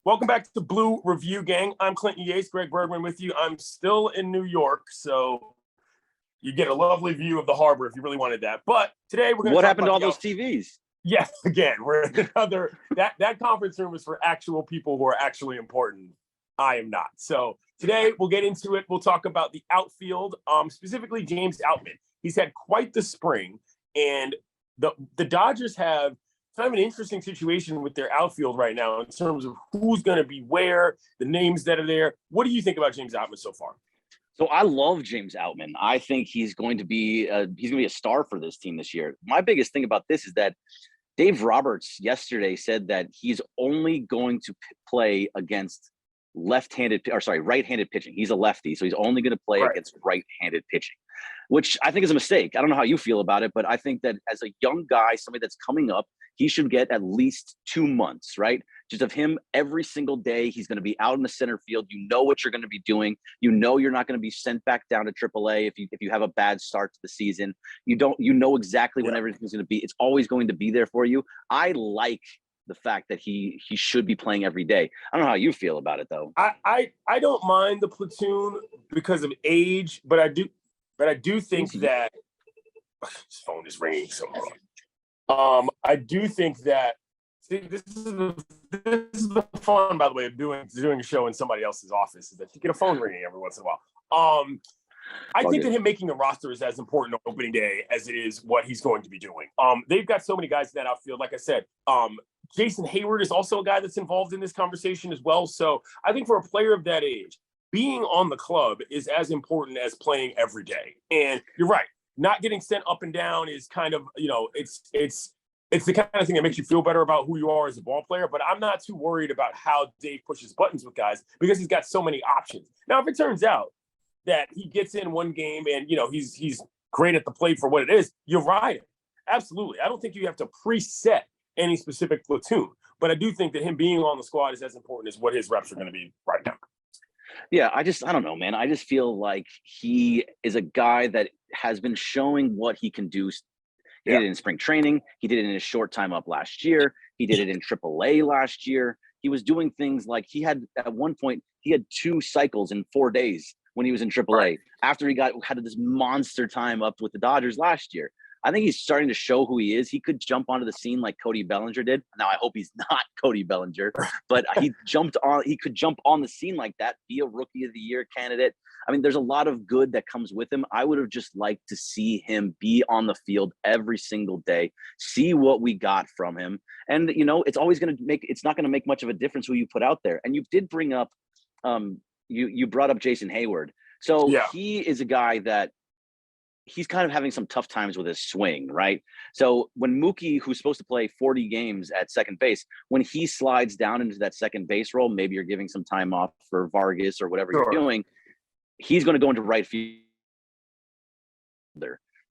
Welcome back to Blue Review Gang. I'm Clinton Yates, Greg Bergman with you. I'm still in New York, so you get a lovely view of the harbor if you really wanted that. But today we're going to What talk happened to about all those TVs? Yes, again, we're in another that conference room is for actual people who are actually important. I am not. So today we'll get into it. We'll talk about the outfield, specifically James Outman. He's had quite the spring, and the Dodgers have kind of an interesting situation with their outfield right now in terms of who's going to be where, the names that are there. What do you think about James Outman so far? So I love James Outman. I think he's going to be a star for this team this year. My biggest thing about this is that Dave Roberts yesterday said that he's only going to play against right-handed pitching. He's a lefty, so he's only going to play against right-handed pitching, which I think is a mistake. I don't know how you feel about it, but I think that as a young guy, somebody that's coming up, he should get at least 2 months, right? Just of him every single day. He's going to be out in the center field. You know what you're going to be doing. You know you're not going to be sent back down to AAA if you have a bad start to the season. You know exactly when everything's going to be. It's always going to be there for you. I like the fact that he should be playing every day. I don't know how you feel about it though. I don't mind the platoon because of age, but I do think that his phone is ringing so much. I do think that this is the fun, by the way, of doing a show in somebody else's office, is that you get a phone ringing every once in a while. I think that him making the roster is as important on opening day as it is what he's going to be doing. They've got so many guys in that outfield. Like I said, Jason Hayward is also a guy that's involved in this conversation as well. So I think for a player of that age, being on the club is as important as playing every day. And you're right. Not getting sent up and down is kind of, it's the kind of thing that makes you feel better about who you are as a ball player. But I'm not too worried about how Dave pushes buttons with guys because he's got so many options. Now, if it turns out that he gets in one game and, he's great at the plate for what it is, you ride it. Absolutely. I don't think you have to preset any specific platoon. But I do think that him being on the squad is as important as what his reps are going to be right now. Yeah, I don't know, man. I just feel like he is a guy that has been showing what he can do. He did it in spring training. He did it in his short time up last year. He did it in AAA last year. He was doing things like at one point, he had 2 cycles in 4 days when he was in AAA after he had this monster time up with the Dodgers last year. I think he's starting to show who he is. He could jump onto the scene like Cody Bellinger did. Now, I hope he's not Cody Bellinger, but he could jump on the scene like that, be a Rookie of the Year candidate. I mean, there's a lot of good that comes with him. I would have just liked to see him be on the field every single day, see what we got from him. And, it's not going to make much of a difference who you put out there. And you did bring up, you brought up Jason Hayward. So he is a guy that, he's kind of having some tough times with his swing, right? So when Mookie, who's supposed to play 40 games at second base, when he slides down into that second base role, maybe you're giving some time off for Vargas or whatever you're doing, he's going to go into right field.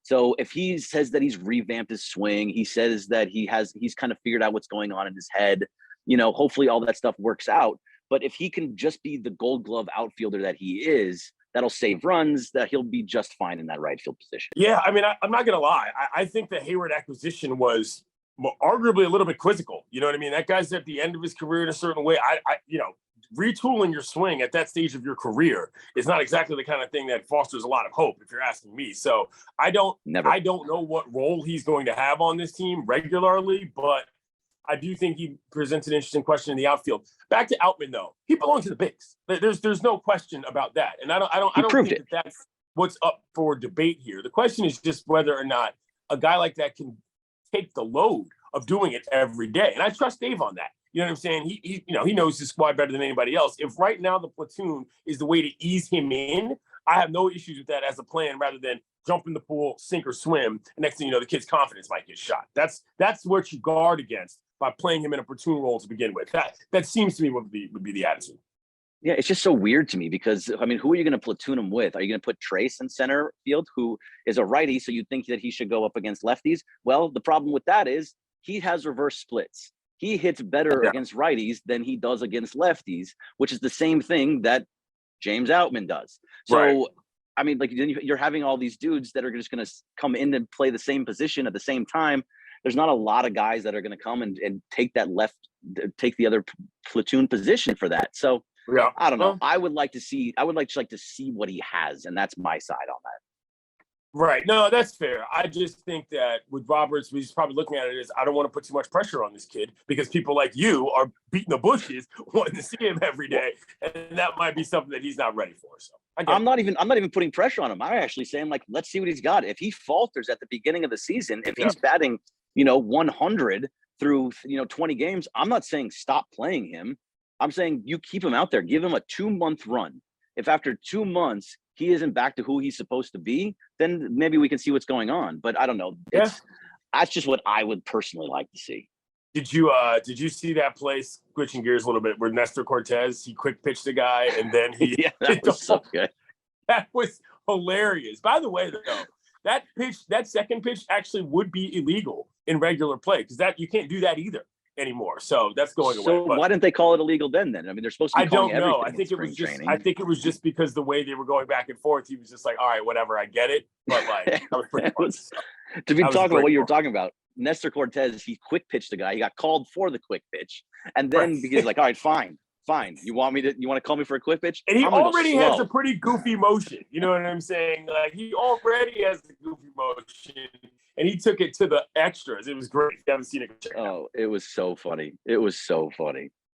So if he says that he's revamped his swing, he says that he's kind of figured out what's going on in his head, hopefully all that stuff works out. But if he can just be the Gold Glove outfielder that he is, that'll save runs, that he'll be just fine in that right field position. Yeah, I mean, I'm not going to lie. I think the Hayward acquisition was arguably a little bit quizzical. You know what I mean? That guy's at the end of his career in a certain way. Retooling your swing at that stage of your career is not exactly the kind of thing that fosters a lot of hope, if you're asking me. So I don't know what role he's going to have on this team regularly, but I do think he presents an interesting question in the outfield. Back to Outman, though, he belongs to the bigs. There's no question about that, and I don't think that that's what's up for debate here. The question is just whether or not a guy like that can take the load of doing it every day, and I trust Dave on that. You know what I'm saying? He knows his squad better than anybody else. If right now the platoon is the way to ease him in, I have no issues with that as a plan, rather than jump in the pool, sink or swim. And next thing you know, the kid's confidence might get shot. That's what you guard against by playing him in a platoon role to begin with. That seems to me would be the attitude. Yeah, it's just so weird to me because, I mean, who are you going to platoon him with? Are you going to put Trace in center field, who is a righty, so you'd think that he should go up against lefties? Well, the problem with that is he has reverse splits. He hits better against righties than he does against lefties, which is the same thing that James Outman does. So, I mean, like, you're having all these dudes that are just going to come in and play the same position at the same time. there's not a lot of guys that are going to come and take the other platoon position for that. So Yeah. I don't know. I would like to see what he has, and that's my side on that. Right. No, that's fair. I just think that with Roberts, he's probably looking at it as, I don't want to put too much pressure on this kid because people like you are beating the bushes wanting to see him every day. And that might be something that he's not ready for. So I'm not even putting pressure on him. I'm actually saying, like, let's see what he's got. If he falters at the beginning of the season, if he's batting, 100 through, 20 games, I'm not saying stop playing him. I'm saying you keep him out there, give him a 2-month run. If after 2 months he isn't back to who he's supposed to be, then maybe we can see what's going on. But I don't know. That's just what I would personally like to see. Did you see that play, switching gears a little bit, where Nestor Cortez, he quick pitched the guy and then he that was so good. That was hilarious. By the way, though, that second pitch actually would be illegal in regular play because that you can't do that either anymore. So that's going away. So why didn't they call it illegal then? I mean, they're supposed to be calling everything. I think it was just because the way they were going back and forth, he was just like, all right, whatever, I get it. But like, to be talking about what you were talking about, Nestor Cortez, he quick pitched the guy. He got called for the quick pitch, and then because like, all right, fine. You want to call me for a quick pitch? And he already has a pretty goofy motion. You know what I'm saying? Like he already has a goofy motion, and he took it to the extras. It was great. If you haven't seen it, check it out. It was so funny. It was so funny.